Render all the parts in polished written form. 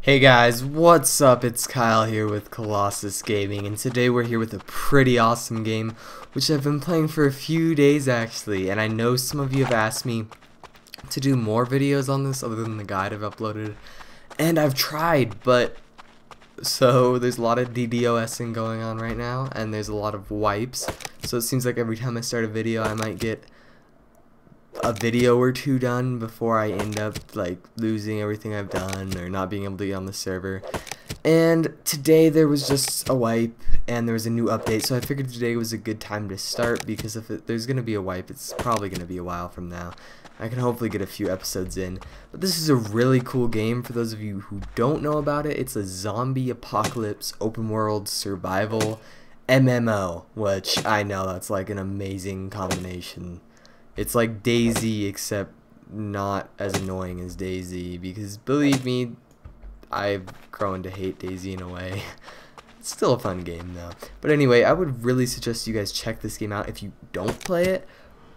Hey guys, what's up? It's Kyle here with Colossus Gaming, and today we're here with a pretty awesome game which I've been playing for a few days actually, and I know some of you have asked me to do more videos on this other than the guide I've uploaded, and I've tried, but so there's a lot of DDoSing going on right now, and there's a lot of wipes, so it seems like every time I start a video I might get a video or two done before I end up like losing everything I've done or not being able to get on the server. And today there was just a wipe and there was a new update, so I figured today was a good time to start, because if there's gonna be a wipe, it's probably gonna be a while from now. I can hopefully get a few episodes in. But this is a really cool game. For those of you who don't know about it, it's a zombie apocalypse open world survival MMO, which I know that's like an amazing combination. It's like DayZ, except not as annoying as DayZ, because believe me, I've grown to hate DayZ in a way. It's still a fun game though. But anyway, I would really suggest you guys check this game out if you don't play it,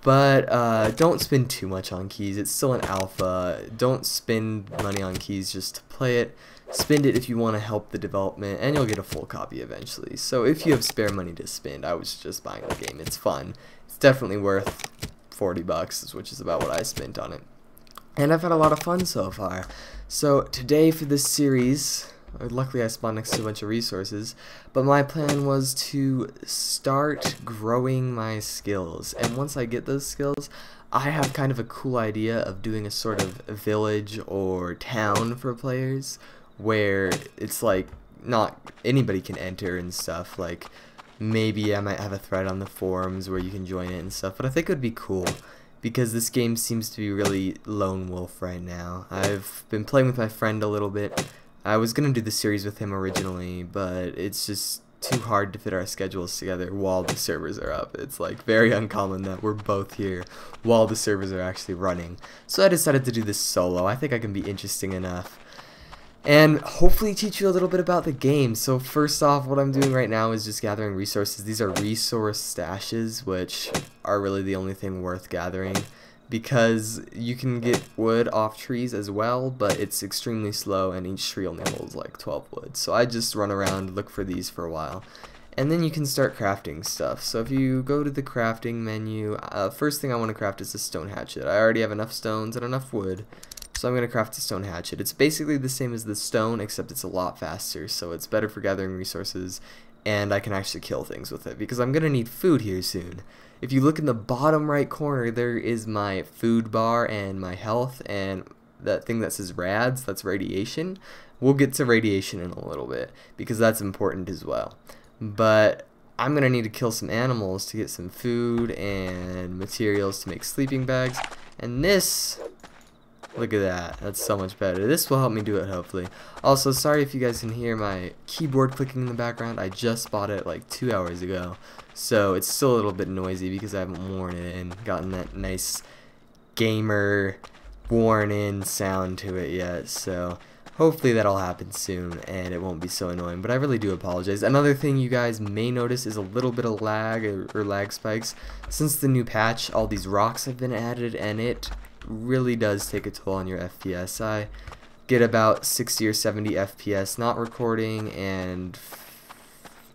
but don't spend too much on keys. It's still an alpha. Don't spend money on keys just to play it. Spend it if you want to help the development, and you'll get a full copy eventually. So if you have spare money to spend, I would suggest buying the game. It's fun. It's definitely worth $40, which is about what I spent on it, and I've had a lot of fun so far. So today for this series, luckily I spawned next to a bunch of resources, but my plan was to start growing my skills, and once I get those skills, I have kind of a cool idea of doing a sort of village or town for players where it's like not anybody can enter and stuff. Like maybe I might have a thread on the forums where you can join it and stuff, but I think it would be cool because this game seems to be really lone wolf right now. I've been playing with my friend a little bit. I was going to do the series with him originally, but it's just too hard to fit our schedules together while the servers are up. It's like very uncommon that we're both here while the servers are actually running. So I decided to do this solo. I think I can be interesting enough and hopefully teach you a little bit about the game. So first off, what I'm doing right now is just gathering resources. These are resource stashes, which are really the only thing worth gathering, because you can get wood off trees as well, but it's extremely slow and each tree only holds like 12 wood. So I just run around, look for these for a while, and then you can start crafting stuff. So if you go to the crafting menu, first thing I want to craft is a stone hatchet. I already have enough stones and enough wood, so I'm going to craft a stone hatchet. It's basically the same as the stone, except it's a lot faster, so it's better for gathering resources, and I can actually kill things with it, because I'm going to need food here soon. If you look in the bottom right corner, there is my food bar and my health, and that thing that says rads, that's radiation. We'll get to radiation in a little bit, because that's important as well. But I'm going to need to kill some animals to get some food and materials to make sleeping bags, and this... look at that. That's so much better. This will help me do it, hopefully. Also, sorry if you guys can hear my keyboard clicking in the background. I just bought it like 2 hours ago, so it's still a little bit noisy because I haven't worn it and gotten that nice gamer worn-in sound to it yet. So hopefully that'll happen soon and it won't be so annoying, but I really do apologize. Another thing you guys may notice is a little bit of lag or lag spikes. Since the new patch, all these rocks have been added, and it really does take a toll on your FPS. I get about 60 or 70 FPS not recording and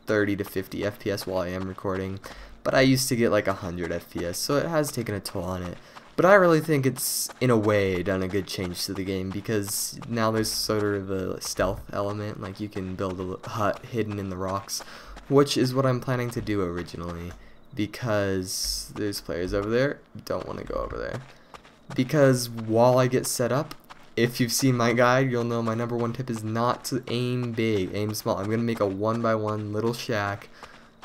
30 to 50 FPS while I am recording, but I used to get like 100 FPS, so it has taken a toll on it. But I really think it's, in a way, done a good change to the game, because now there's sort of a stealth element, like you can build a hut hidden in the rocks, which is what I'm planning to do originally, because there's players over there. Don't want to go over there. Because while I get set up, if you've seen my guide, you'll know my #1 tip is not to aim big, aim small. I'm going to make a 1x1 little shack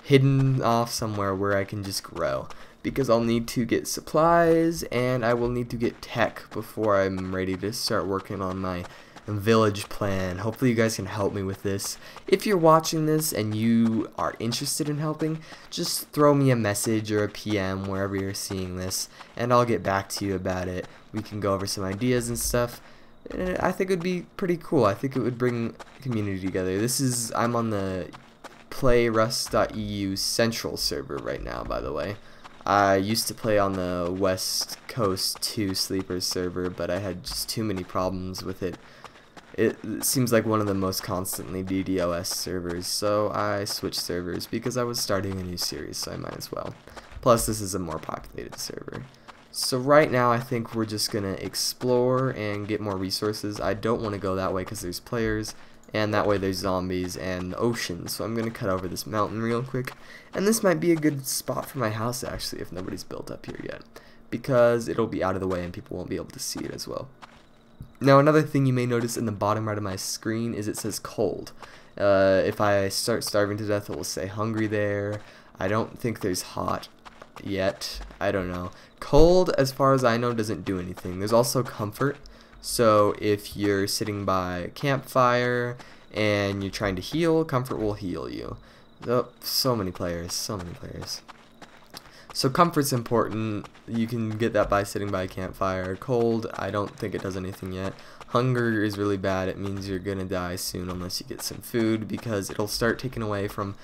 hidden off somewhere where I can just grow, because I'll need to get supplies and I will need to get tech before I'm ready to start working on my village plan. Hopefully you guys can help me with this. If you're watching this and you are interested in helping, just throw me a message or a PM wherever you're seeing this, and I'll get back to you about it. We can go over some ideas and stuff. I think it would be pretty cool. I think it would bring community together. I'm on the playrust.eu central server right now, by the way. I used to play on the West Coast 2 Sleepers server, but I had just too many problems with it it seems like one of the most constantly DDoS servers, so I switched servers because I was starting a new series, so I might as well. Plus, this is a more populated server. So right now, I think we're just gonna explore and get more resources. I don't want to go that way because there's players, and that way there's zombies and the ocean. So I'm gonna cut over this mountain real quick, and this might be a good spot for my house actually if nobody's built up here yet, because it'll be out of the way and people won't be able to see it as well. Now another thing you may notice in the bottom right of my screen is it says cold. If I start starving to death, it will say hungry there. I don't think there's hot yet. I don't know. Cold, as far as I know, doesn't do anything. There's also comfort. So if you're sitting by a campfire and you're trying to heal, comfort will heal you. Oh, so many players, so many players. So comfort's important. You can get that by sitting by a campfire. Cold, I don't think it does anything yet. Hunger is really bad. It means you're gonna die soon unless you get some food, because it'll start taking away from,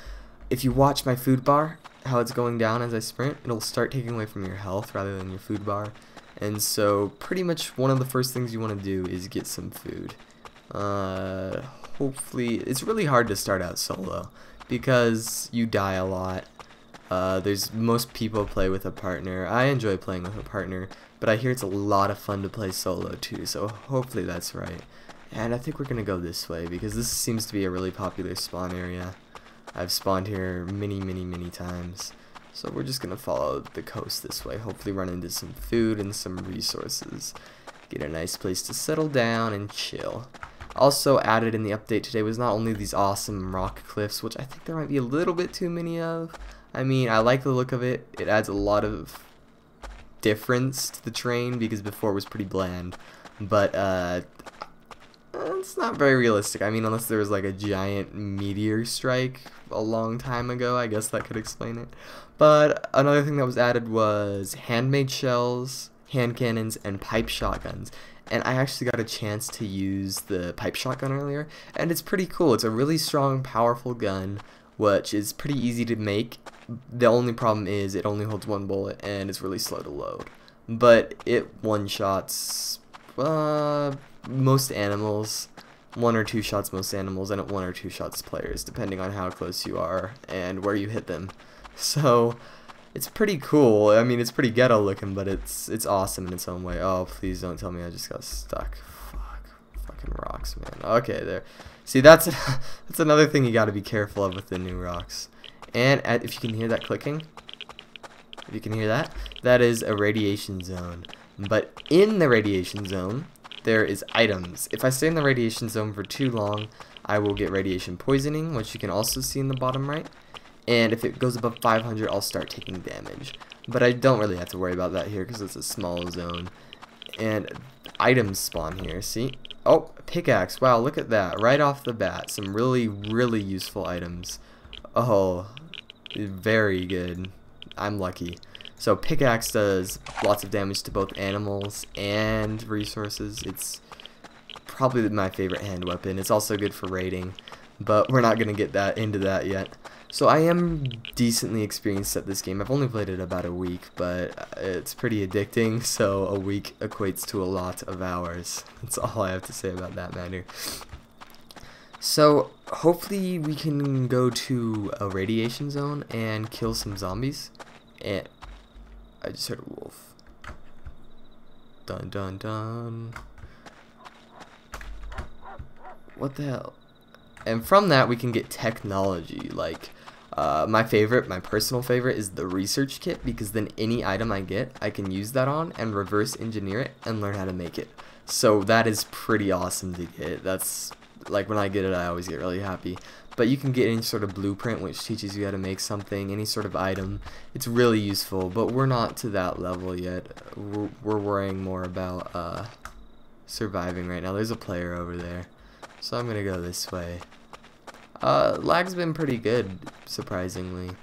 if you watch my food bar, how it's going down as I sprint, it'll start taking away from your health rather than your food bar. And so pretty much one of the first things you want to do is get some food. Hopefully, it's really hard to start out solo because you die a lot. Most people play with a partner. I enjoy playing with a partner, but I hear it's a lot of fun to play solo too, so hopefully that's right. And I think we're gonna go this way because this seems to be a really popular spawn area. I've spawned here many times, so we're just gonna follow the coast this way, hopefully run into some food and some resources, get a nice place to settle down and chill. Also added in the update today was not only these awesome rock cliffs, which I think there might be a little bit too many of. I mean, I like the look of it. It adds a lot of difference to the terrain because before it was pretty bland. But it's not very realistic. I mean, unless there was like a giant meteor strike a long time ago, I guess that could explain it. But another thing that was added was handmade shells, hand cannons, and pipe shotguns. And I actually got a chance to use the pipe shotgun earlier, and it's pretty cool. It's a really strong, powerful gun, which is pretty easy to make. The only problem is it only holds one bullet and it's really slow to load. But it one-shots most animals, 1 or 2 shots most animals, and 1 or 2 shots players, depending on how close you are and where you hit them. So it's pretty cool. I mean, it's pretty ghetto looking, but it's awesome in its own way. Oh, please don't tell me I just got stuck. Fucking rocks, man. Okay, there. See, that's another thing you got to be careful of with the new rocks. And if you can hear that clicking, if you can hear that, that is a radiation zone. But in the radiation zone, there is items. If I stay in the radiation zone for too long, I will get radiation poisoning, which you can also see in the bottom right. And if it goes above 500, I'll start taking damage. But I don't really have to worry about that here because it's a small zone. And items spawn here, see? Oh, pickaxe. Wow, look at that. Right off the bat, some really useful items. Oh, very good. I'm lucky. So pickaxe does lots of damage to both animals and resources. It's probably my favorite hand weapon. It's also good for raiding, but we're not going to get into that yet. So I am decently experienced at this game. I've only played it about a week, but it's pretty addicting, so a week equates to a lot of hours. That's all I have to say about that matter. So hopefully we can go to a radiation zone and kill some zombies. And I just heard a wolf. Dun dun dun. What the hell? And from that we can get technology, like my personal favorite is the research kit, because then any item I get, I can use that on and reverse engineer it and learn how to make it. So that is pretty awesome to get. That's like, when I get it, I always get really happy. But you can get any sort of blueprint which teaches you how to make something, any sort of item. It's really useful, but we're not to that level yet. We're worrying more about surviving right now. There's a player over there, so I'm gonna go this way. Lag's been pretty good, surprisingly.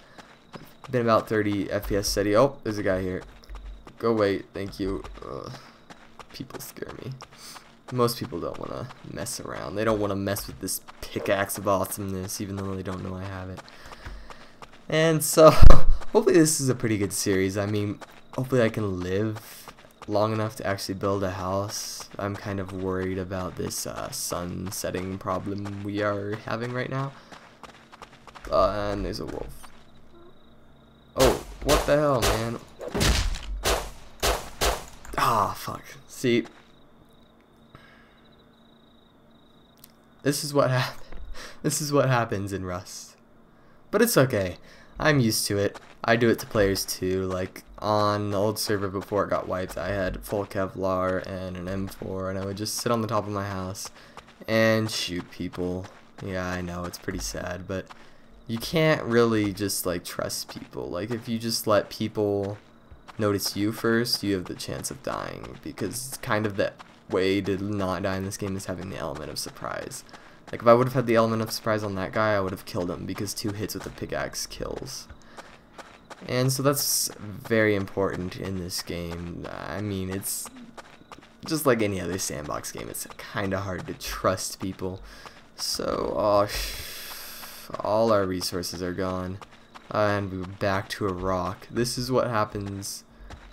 Been about 30 FPS steady. Oh, there's a guy here. Go away, thank you. People scare me. Most people don't want to mess around. They don't want to mess with this pickaxe of awesomeness, even though they don't know I have it. And so, hopefully this is a pretty good series. I mean, hopefully I can live long enough to actually build a house. I'm kind of worried about this sun setting problem we are having right now. And there's a wolf. Oh, what the hell, man? Ah, fuck. See, this is what this is what happens in Rust. But it's okay. I'm used to it. I do it to players too. Like on the old server before it got wiped, I had full Kevlar and an M4, and I would just sit on the top of my house and shoot people. Yeah, I know, it's pretty sad, but you can't really just like trust people. Like if you just let people notice you first, you have the chance of dying, because it's kind of the way to not die in this game is having the element of surprise. Like if I would have had the element of surprise on that guy, I would have killed him, because 2 hits with a pickaxe kills. And so that's very important in this game. I mean, it's just like any other sandbox game. It's kind of hard to trust people. So, all our resources are gone. And we're back to a rock. This is what happens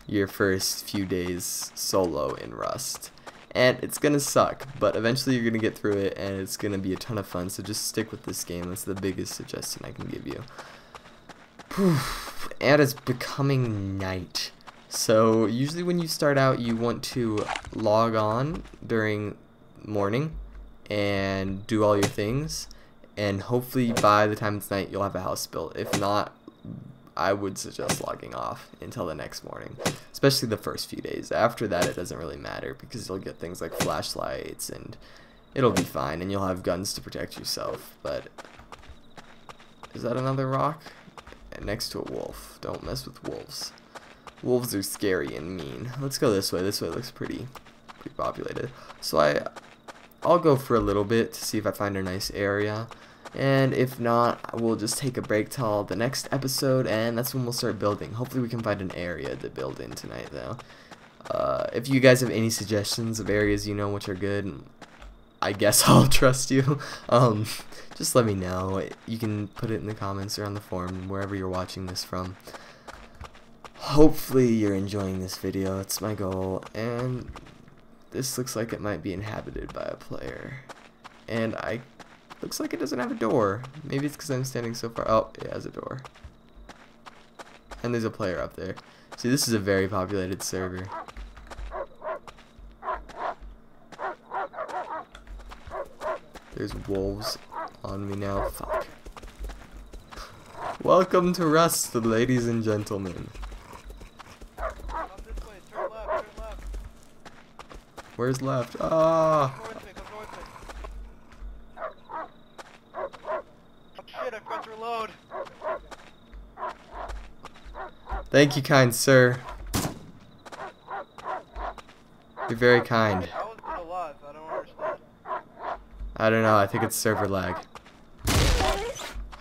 your first few days solo in Rust. And it's gonna suck, but eventually you're gonna get through it, and it's gonna be a ton of fun. So just stick with this game. That's the biggest suggestion I can give you. And it's becoming night. So usually when you start out, you want to log on during morning and do all your things, and hopefully by the time it's night you'll have a house built. If not, I would suggest logging off until the next morning, especially the first few days. After that it doesn't really matter, because you'll get things like flashlights and it'll be fine, and you'll have guns to protect yourself. But is that another rock? Next to a wolf. Don't mess with wolves. Wolves are scary and mean. Let's go this way. This way looks pretty populated. So I'll go for a little bit to see if I find a nice area, and if not, we'll just take a break till the next episode, and that's when we'll start building. Hopefully we can find an area to build in tonight though. If you guys have any suggestions of areas you know which are good, I guess I'll trust you. Just let me know. You can put it in the comments or on the forum, wherever you're watching this from. Hopefully you're enjoying this video. It's my goal. And this looks like it might be inhabited by a player. And looks like it doesn't have a door. Maybe it's because I'm standing so far. Oh, it has a door. And there's a player up there. See, this is a very populated server. There's wolves on me now. Fuck. Welcome to Rust, ladies and gentlemen. Come this way. Turn left. Turn left. Where's left? Ah! Come towards me. Come towards me. Oh shit! I forgot to reload. Thank you, kind sir. You're very kind. How is it alive? I don't understand. I don't know, I think it's server lag.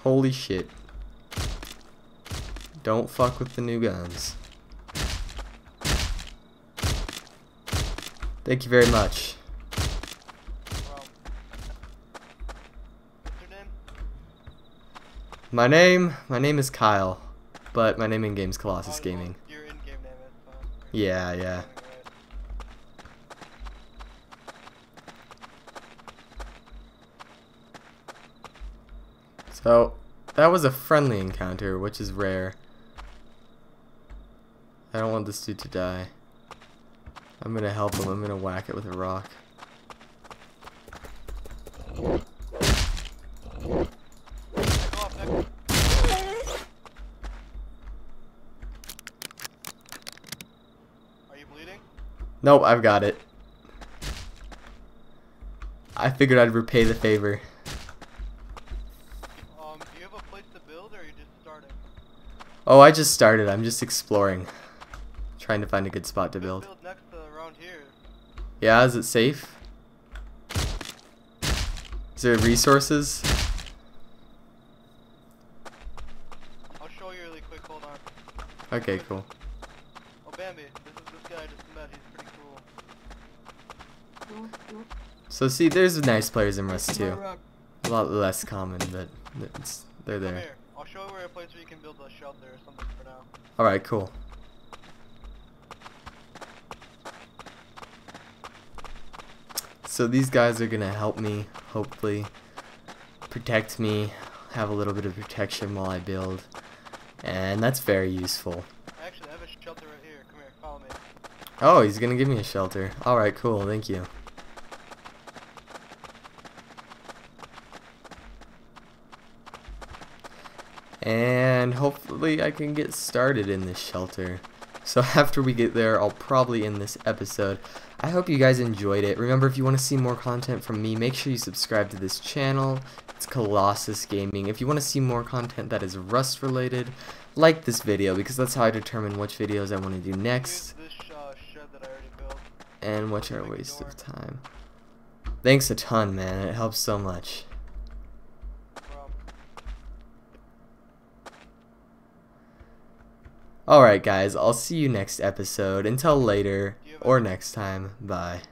Holy shit. Don't fuck with the new guns. Thank you very much. What's your name? My name is Kyle, but my name in game's Colossus Gaming. Your in-game name is. Yeah. So, that was a friendly encounter, which is rare. I don't want this dude to die. I'm gonna help him. I'm gonna whack it with a rock. Are you bleeding? Nope, I've got it. I figured I'd repay the favor. Do you have a place to build, or are you just starting? Oh, I just started. I'm just exploring. Trying to find a good spot to build. Build next to around here. Yeah, is it safe? Is there resources? I'll show you really quick. Hold on. Okay, cool. Oh, Bambi, this guy I just met. He's pretty cool. So see, there's nice players in Rust too. A lot less common, but they're Come there. here. I'll show you where a place where you can build a shelter or something for now. Alright, cool. So these guys are gonna help me, hopefully, protect me, have a little bit of protection while I build, and that's very useful. Actually, I have a shelter right here. Come here, follow me. Oh, he's gonna give me a shelter. Alright, cool, thank you. And hopefully I can get started in this shelter. So after we get there, I'll probably end this episode. I hope you guys enjoyed it. Remember, if you want to see more content from me, make sure you subscribe to this channel. It's Colossus Gaming. If you want to see more content that is Rust related, like this video, because that's how I determine which videos I want to do next. Use this shed that I already built. And which are a waste of time. Thanks a ton, man. It helps so much. Alright guys, I'll see you next episode. Until later, or next time, bye.